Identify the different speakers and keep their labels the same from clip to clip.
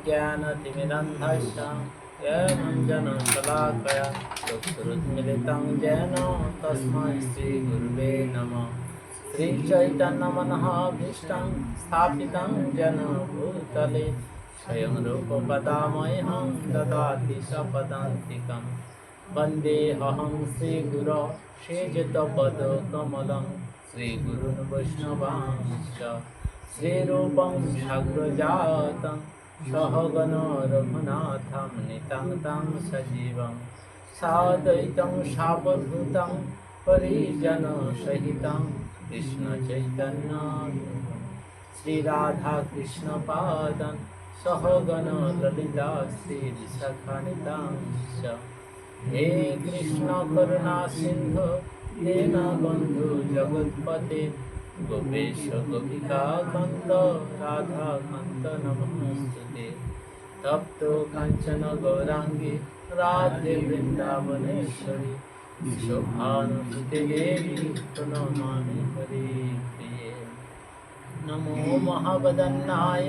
Speaker 1: ज्ञानतिमिरन्धस्य ज्ञानाञ्जनशलाकया चक्षुरुन्मिलितं येन तस्मै श्रीगुरुवे नमः। श्रीचैतन्यमनोभीष्टं स्थापितं येन भूतले स्वयं रूपपदामह्यं ददाति सपदान्तिकं। वन्देऽहं श्रीगुरो श्रीयुतपदकमलं श्रीगुरुन् वैष्णवांश्च श्रीरूपं साग्रजातं सहगण रघुनाथं नितं तं सजीवं साद्वैतं सावधूतं परिजनसहितं कृष्णचैतन्य श्रीराधाकृष्णपादं सहगण ललिता श्रीविशाखान्वितांश्च। हे कृष्ण करुणा सिंधु दीनबन्धु जगत्पते गोपेश गोपिका कान्त राधा कान्त नमोस्तुते। तप्तो काञ्चन गौराङ्गी राधे वृन्दावनेश्वरी शोभानुसुते देवी प्रणमामि हरिप्रिये। नमो महावदन्नाय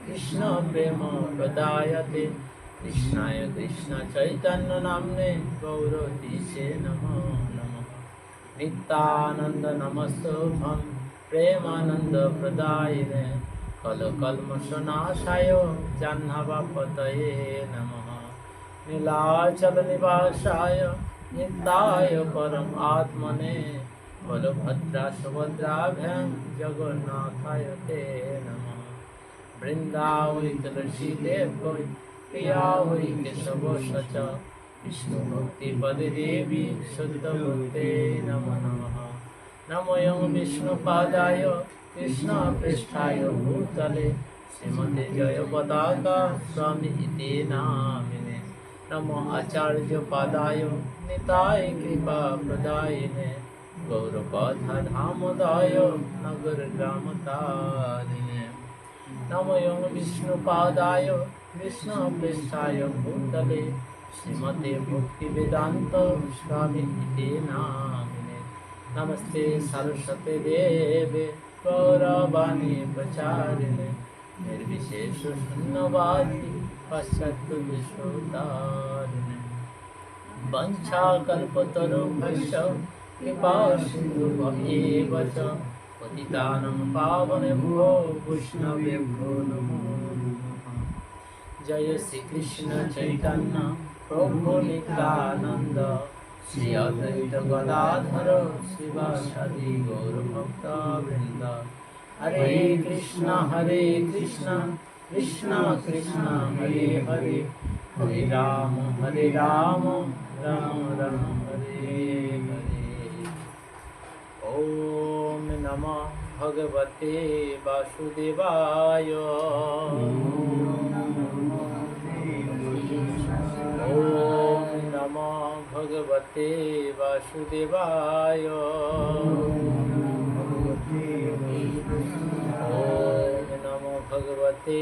Speaker 1: कृष्ण प्रेम प्रदायते कृष्णाय कृष्ण चैतन्य नाम्ने गौरतीसे नमो नमः। नित्यानंद नमस्तुभ्यं प्रेमानंद प्रदायिने कलकल्मषनाशाय जाह्नवपतये नमः। नीलाचल निवासाय नित्याय परम आत्मने बलभद्रा सुभद्राभ्यां जगन्नाथाय ते नमः। वृंदावै तुलसी देवै प्रिया वै केशवश्च विष्णुभक्तिपदे देवी शुद्धभक्ते नमो नमः। नमोऽयं विष्णुपादाय कृष्णप्रेष्ठाय भूतले श्रीमते जयपताका स्वामिनिते नामिने। नमो आचार्यपादाय निताय कृपाप्रदायिने गौरपथधामदाय नगरग्रामतारिणे। नमोऽयं विष्णुपादाय कृष्णप्रेष्ठाय भूतले श्रीमते भक्तिवेदान्त स्वामिनिते नामिने। नमस्ते सरस्वती देवे गौरवाणी प्रचारिणे निर्विशेष शून्यवादी पाश्चात्यदेशोद्धारिणे। वंशाकल्पतरुभ्यश्च कृपा सिन्धुभ्येव च पतितानं पावनेभ्यो वैष्णवेभ्यो नमो नमः। जय श्री कृष्ण चैतन्य प्रभु नित्यानंद श्री अद्वैत गदाधर शिवासादि गौरभक्तवृंद। हरे कृष्ण कृष्ण कृष्ण हरे हरे हरे राम राम राम हरे हरे। ओम नमः भगवते वासुदेवाय। ओम नमः भगवते वासुदेवाय। ओम नमो भगवते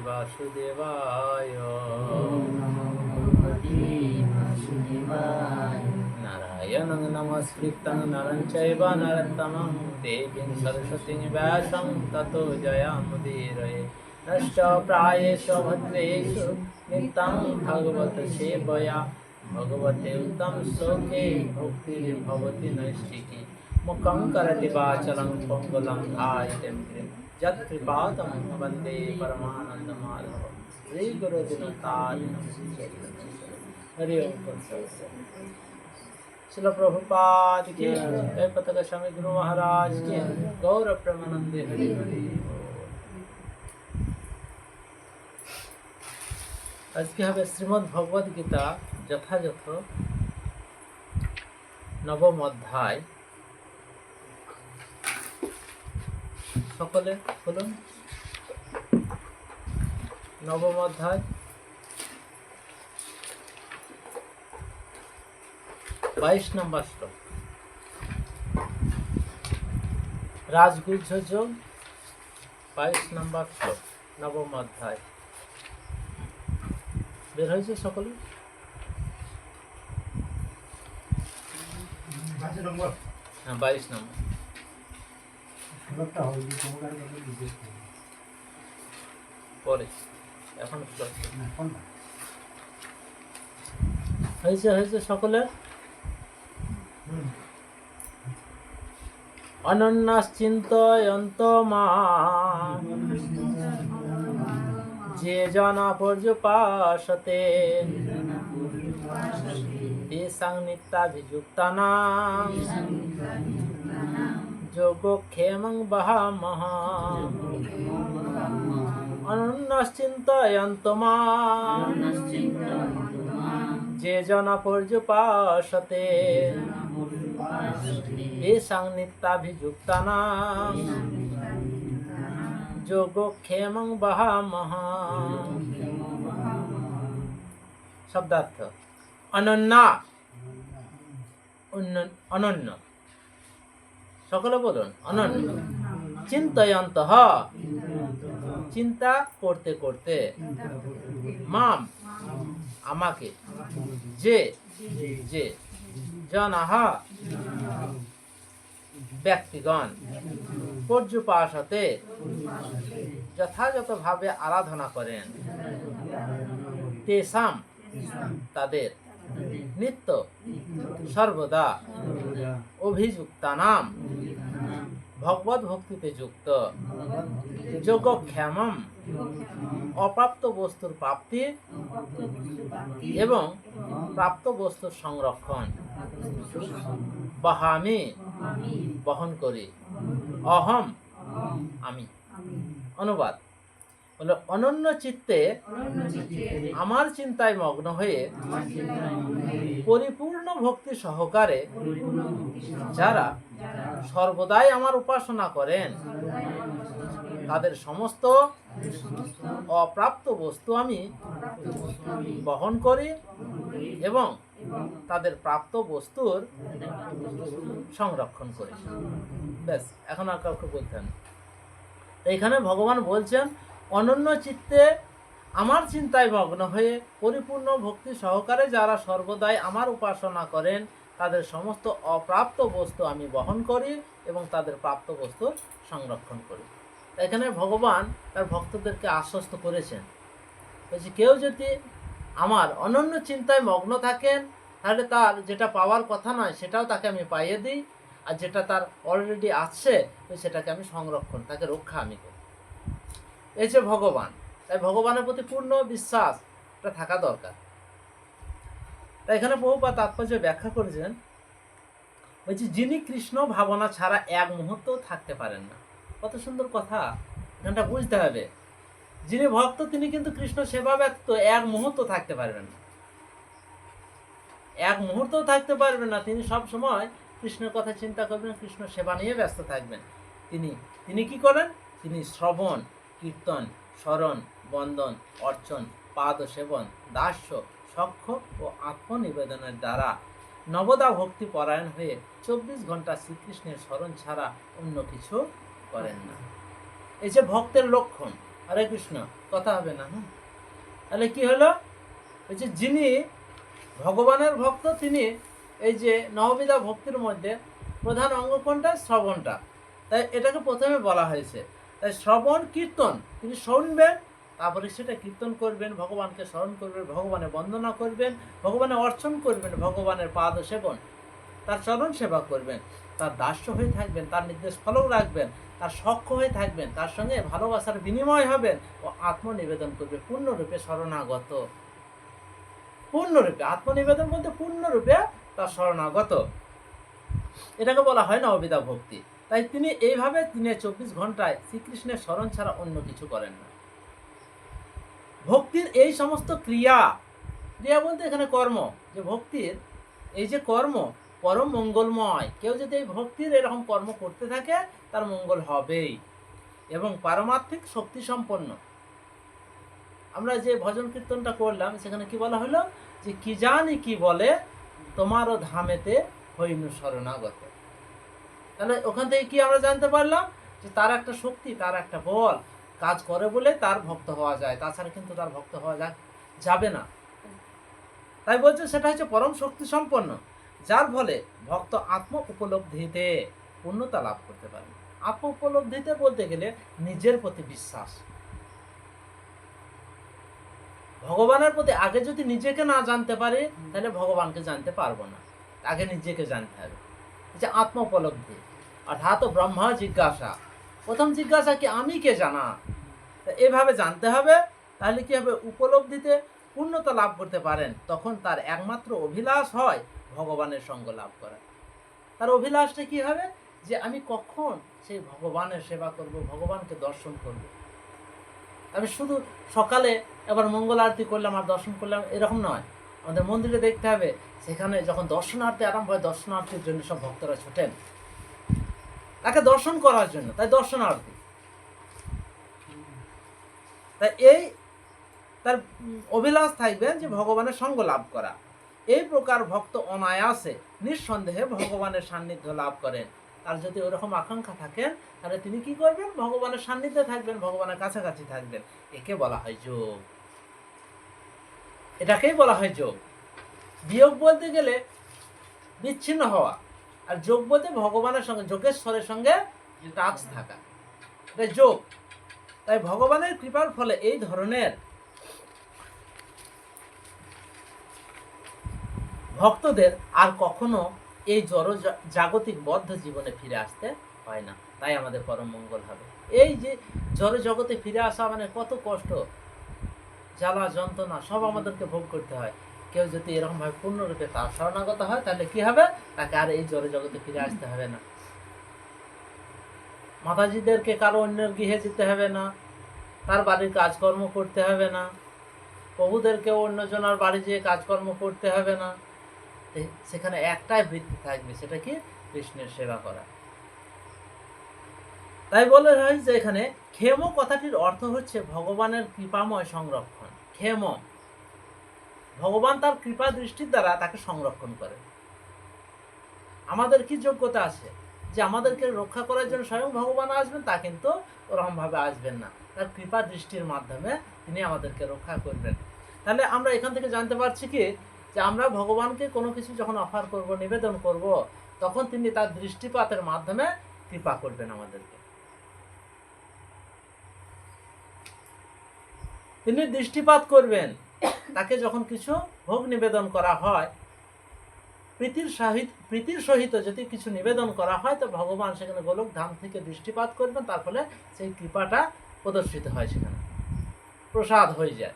Speaker 1: वासुदेवाय। नारायणं नमस्कृतं नरं चैव नरोत्तमं देवीं सरस्वतीं व्यासं ततो जयमुदीरये। नष्टप्रायेषु भद्रेषु नित्यं भगवत सेवया भगवते उत्तम श्लोके भक्तिर्भवति नैष्ठिकी। मुखं करोति वाचालं पङ्गुलं धायते यत्कृपातं वन्दे परमानन्दमाधवं श्रीगुरुदिनतारिणं। हरि ओम। श्रील प्रभुपाद की जय। पताका स्वामी गुरु महाराज की गौर प्रेमानंदे हरि हरि। আজকে হবে শ্রীমদ্ ভগবদ গীতা যথাযথ নবম অধ্যায়। সকলে বলুন নবম অধ্যায় 22 নম্বর শ্লোক। রাজগুহ্য যোগ 22 নম্বর শ্লোক নবম অধ্যায়। বের হয়েছে সকলে? হ্যাঁ 22 নম্বর। পরে এখন হয়েছে হয়েছে সকলের। অনন্যাশ্চিন্তয়ন্ত মাম যে জনা পর্যুপাসতে তেষাং নিত্যাভিযুক্তানাং যোগক্ষেমং বহামহং। অনন্যাশ্চিন্তয়ন্ত মাম যে জনা পর্যুপাসতে তেষাং নিত্যাভিযুক্তানাং যোগক্ষেমং বহামহং। শব্দার্থ অনন্যা, অনন্য, সকলে বলুন অনন্য। চিন্তয়ন্তঃ, চিন্তা করতে করতে, মাম, আমাকে, যে যে জনাহ, ব্যক্তিগণ, পর্যুপাসতে, যথাযথভাবে আরাধনা করেন, তেষাম, তাদের, নিত্য সর্বদা, অভিযুক্তানাম, ভগবত ভক্তিতে যুক্ত, যোগক্ষেমম, অপ্রাপ্ত বস্তুর প্রাপ্তি এবং প্রাপ্ত বস্তুর সংরক্ষণ, বহামি, বহন করি, অহম, আমি। অনুবাদ হলো অনন্য চিত্তে আমার চিন্তায় মগ্ন হয়ে পরিপূর্ণ ভক্তি সহকারে যারা সর্বদাই আমার উপাসনা করেন তাদের সমস্ত অপ্রাপ্ত বস্তু আমি বহন করি এবং তাদের প্রাপ্ত বস্তুর সংরক্ষণ করি। ব্যাস, এখন আর কাউকে বলতে হবে। এইখানে ভগবান বলছেন অনন্য চিত্তে আমার চিন্তায় মগ্ন হয়ে পরিপূর্ণ ভক্তি সহকারে যারা সর্বদাই আমার উপাসনা করেন তাদের সমস্ত অপ্রাপ্ত বস্তু আমি বহন করি এবং তাদের প্রাপ্ত বস্তু সংরক্ষণ করি। এখানে ভগবান তার ভক্তদেরকে আশ্বস্ত করেছেন, বলছি কেউ যদি আমার অনন্য চিন্তায় মগ্ন থাকেন তাহলে তার যেটা পাওয়ার কথা নয় সেটাও তাকে আমি পাইয়ে দিই, আর যেটা তার অলরেডি আছে সেটাকে আমি সংরক্ষণ, তাকে রক্ষা আমি করি। এই যে ভগবান, তাই ভগবানের প্রতি পূর্ণ বিশ্বাস এটা থাকা দরকার। তাই এখানে প্রভুপাদ তাৎপর্য ব্যাখ্যা করেছেন, বলছি যিনি কৃষ্ণ ভাবনা ছাড়া এক মুহূর্তও থাকতে পারেন না। কত সুন্দর কথা, এখানটা বুঝতে হবে। যিনি ভক্ত তিনি কিন্তু কৃষ্ণ সেবা ব্যতীত এক মুহূর্ত থাকতে পারবেন না, এক মুহূর্তও থাকতে পারবেন না। তিনি সব সময় কৃষ্ণের কথা চিন্তা করবেন, কৃষ্ণ সেবা নিয়ে ব্যস্ত থাকবেন। তিনি কি করেন? তিনি শ্রবণ, কীর্তন, স্মরণ, বন্দন, অর্চন, পাদ সেবন, দাস্য, সখ্য ও আত্মনিবেদনের দ্বারা নবদা ভক্তি পরায়ণ হয়ে 24 ঘন্টা শ্রীকৃষ্ণের স্মরণ ছাড়া অন্য কিছু করেন না। এই যে ভক্তের লক্ষণ। হরে কৃষ্ণ, কথা হবে না? তাহলে কি হলো? এই যে যিনি ভগবানের ভক্ত তিনি এই যে নববিধা ভক্তির মধ্যে প্রধান অঙ্গ কোনটা? শ্রবণটা। তাই এটাকে প্রথমে বলা হয়েছে। তাই শ্রবণ কীর্তন, তিনি শুনবেন, তারপরে সেটা কীর্তন করবেন, ভগবানকে স্মরণ করবেন, ভগবানের বন্দনা করবেন, ভগবানের অর্চন করবেন, ভগবানের পাদ সেবন, তার চরণ সেবা করবেন, তার দাস্য হয়ে থাকবেন, তার নির্দেশ ফলও রাখবেন, তার সখ্য হয়ে থাকবেন, তার সঙ্গে ভালোবাসার বিনিময় হবেন ও আত্মনিবেদন করবে, পূর্ণরূপে শরণাগত। পূর্ণরূপে আত্মনিবেদন বলতে পূর্ণরূপে তার শরণাগত, এটাকে বলা হয় নববিধা ভক্তি। তাই তিনি এইভাবে দিনে 24 ঘন্টায় শ্রীকৃষ্ণের স্মরণ ছাড়া অন্য কিছু করেন না। ভক্তির এই সমস্ত ক্রিয়া বলতে এখানে কর্ম, যে ভক্তির এই যে কর্ম পরম মঙ্গলময়। কেউ যদি এই ভক্তির এরকম কর্ম করতে থাকে তার মঙ্গল হবেই এবং পারমার্থিক শক্তি সম্পন্ন। আমরা যে ভজন কীর্তনটা করলাম সেখানে কি বলা হলো? যে কি জানি কি বলে তোমারও ধামেতে হইনু শরণাগত। তাহলে ওখান থেকে কি আমরা জানতে পারলাম? যে তার একটা শক্তি, তার একটা বল কাজ করে বলে তার ভক্ত হওয়া যায়, তাছাড়া কিন্তু তার ভক্ত হওয়া যাবে না। তাই বলছে সেটা হচ্ছে পরম শক্তি সম্পন্ন, যার ফলে ভক্ত আত্ম উপলব্ধিতে পূর্ণতা লাভ করতে পারে। আত্ম উপলব্ধিতে বলতে গেলে নিজের প্রতি বিশ্বাস, ভগবানের প্রতি আগে যদি নিজেকে না জানতে পারি তাহলে ভগবানকে জানতে পারবো না। আগে নিজেকে জানতে হবে। যে আত্ম উপলব্ধি অর্থাৎ ব্রহ্মা জিজ্ঞাসা, প্রথম জিজ্ঞাসা কি আমি কে জানা, এভাবে জানতে হবে। তাহলে কি হবে, উপলব্ধিতে পূর্ণতা লাভ করতে পারেন। তখন তার একমাত্র অভিলাষ হয় ভগবানের সঙ্গ লাভ করা। তার অভিলাষটা কি হবে, যে আমি কখন সেই ভগবানের সেবা করব, ভগবানকে দর্শন করব। আমি শুধু সকালে এবার মঙ্গল আরতি করলাম আর দর্শন করলাম এরকম নয়। আমাদের মন্দিরে দেখতে হবে, সেখানে যখন দর্শনার্থী আরম্ভ হয়, দর্শনার্থীর জন্য সব ভক্তরা ছোটেন তাকে দর্শন করার জন্য, তাই দর্শনার্থী। তাই এই তার অভিলাষ থাকবে যে ভগবানের সঙ্গ লাভ করা। এই প্রকার ভক্ত অনায়াসে নিঃসন্দেহে ভগবানের সান্নিধ্য লাভ করেন। আর যদি ওরকম আকাঙ্ক্ষা থাকেন তাহলে তিনি কি করবেন, ভগবানের সান্নিধ্যে থাকবেন, ভগবানের কাছাকাছি থাকবেন। একে বলা হয় যোগ। এটাকেই বলা হয় যোগ। বিয়োগ বলতে গেলে বিচ্ছিন্ন হওয়া, আর যোগ বলতে ভগবানের সঙ্গে, যোগেশ্বরের সঙ্গে টাচ থাকা, এটা যোগ। তাই ভগবানের কৃপার ফলে এই ধরনের ভক্তদের আর কখনো এই জড় জাগতিক বদ্ধ জীবনে ফিরে আসতে হয় না। তাই আমাদের পরম মঙ্গল হবে। এই যে জড় জগতে ফিরে আসা মানে কত কষ্ট, জ্বালা যন্ত্রণা সব আমাদেরকে ভোগ করতে হয়। কেউ যদি এরকমভাবে পূর্ণরূপে তার শরণাগত হয় তাহলে কি হবে, তাকে আর এই জড় জগতে ফিরে আসতে হবে না। মাতাজিদেরকে কারো অন্যের গৃহে যেতে হবে না, তার বাড়ির কাজকর্ম করতে হবে না, প্রভুদেরকেও অন্যজনের বাড়ি যেয়ে কাজকর্ম করতে হবে না। সেখানে একটাই বৃত্তি থাকবে, সেটা কি, কৃষ্ণের সেবা করা। তাই বলে হয় যে এখানে ক্ষেম কথাটির অর্থ হচ্ছে ভগবানের কৃপাময় সংরক্ষণ। ক্ষেম, ভগবান তার কৃপা দৃষ্টির দ্বারা তাকে সংরক্ষণ করে। আমাদের কি যোগ্যতা আছে যে আমাদেরকে রক্ষা করার জন্য স্বয়ং ভগবান আসবেন? তা কিন্তু ওরকম ভাবে আসবেন না। তার কৃপা দৃষ্টির মাধ্যমে তিনি আমাদেরকে রক্ষা করবেন। তাহলে আমরা এখান থেকে জানতে পারছি কি, যে আমরা ভগবানকে কোনো কিছু যখন অফার করব, নিবেদন করব, তখন তিনি তার দৃষ্টিপাতের মাধ্যমে কৃপা করবেন আমাদেরকে। তিনি দৃষ্টিপাত করবেন। তাকে যখন কিছু ভোগ নিবেদন করা হয়, প্রীতির সহিত যদি কিছু নিবেদন করা হয়, তো ভগবান সেখানে গোলক ধাম থেকে দৃষ্টিপাত করবেন। তার ফলে সেই কৃপাটা প্রদর্শিত হয়, সেখানে প্রসাদ হয়ে যায়।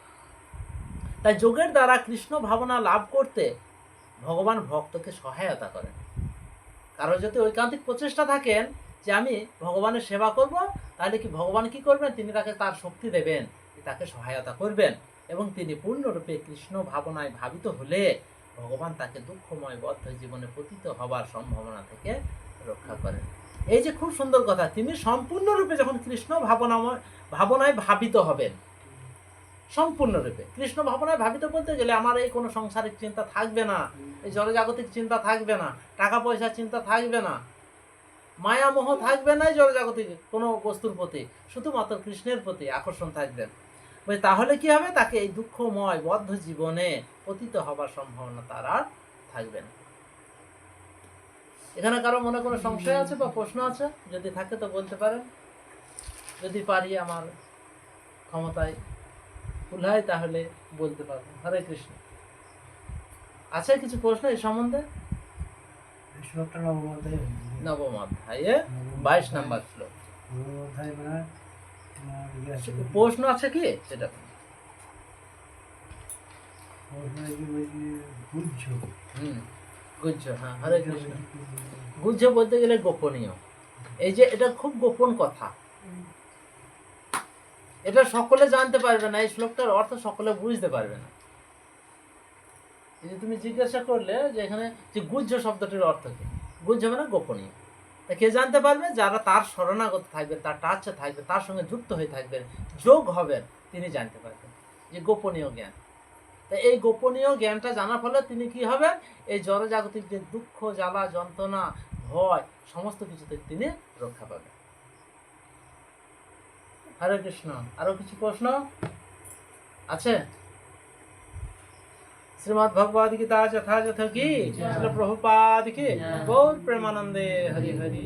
Speaker 1: তাই যোগের দ্বারা কৃষ্ণ ভাবনা লাভ করতে ভগবান ভক্তকে সহায়তা করেন। কারো যদি ঐকান্তিক প্রচেষ্টা থাকেন যে আমি ভগবানের সেবা করব, তাহলে কি ভগবান কি করবেন, তিনি তাকে তার শক্তি দেবেন, তাকে সহায়তা করবেন, এবং তিনি পূর্ণরূপে কৃষ্ণ ভাবনায় ভাবিত হলে ভগবান তাকে দুঃখময় বদ্ধ জীবনে পতিত হবার সম্ভাবনা থেকে রক্ষা করেন। এই যে খুব সুন্দর কথা, তিনি সম্পূর্ণরূপে যখন কৃষ্ণ ভাবনায় ভাবিত হবেন, সম্পূর্ণরূপে কৃষ্ণ ভাবনায় ভাবিত বলতে গেলে আমার এই কোনো সাংসারিক চিন্তা থাকবে না, এই জড়জাগতিক চিন্তা থাকবে না, টাকা পয়সার চিন্তা থাকবে না, মায়া মোহ থাকবে না, জড়জাগতিক কোনো বস্তুর প্রতি, শুধুমাত্র কৃষ্ণের প্রতি আকর্ষণ থাকবে। তাহলে কি হবে, তাকে এই দুঃখময় বদ্ধ জীবনে পতিত হবার সম্ভাবনা তার আর থাকবে না। এখানে কারো মনে কোনো সংশয় আছে বা প্রশ্ন আছে? যদি থাকে তো বলতে পারেন, যদি পারি আমার ক্ষমতায় কুলায় তাহলে বলতে পারবো। হরে কৃষ্ণ। আছে কিছু প্রশ্ন এই সম্বন্ধে? নবম অধ্যায়ে 22 নম্বর শ্লোক। প্রশ্ন আছে কি সেটা? গুহ্য, হ্যাঁ, হরে কৃষ্ণ। গুহ্য বলতে গেলে গোপনীয়। এই যে এটা খুব গোপন কথা, এটা সকলে জানতে পারবে না, এই শ্লোকটার অর্থ সকলে বুঝতে পারবে না। এই যে তুমি জিজ্ঞাসা করলে যে এখানে যে গুহ্য শব্দটির অর্থ কি, গুহ্য মানে গোপনীয়। তা কে জানতে পারবে? যারা তার শরণাগত থাকবে, তার টাচে থাকবে, তার সঙ্গে যুক্ত হয়ে থাকবেন, যোগ হবেন, তিনি জানতে পারবেন যে গোপনীয় জ্ঞান। তাই এই গোপনীয় জ্ঞানটা জানার ফলে তিনি কি হবেন, এই জড়জাগতিক যে দুঃখ, জ্বালা, যন্ত্রণা, ভয়, সমস্ত কিছুতে তিনি রক্ষা পাবেন। হরে কৃষ্ণ। আরো কিছু প্রশ্ন আছে? শ্রীমদ্ ভগবদ গীতা যথাযথ কি, প্রভুপাদ কি, গৌর প্রেমানন্দে। হরি হরি।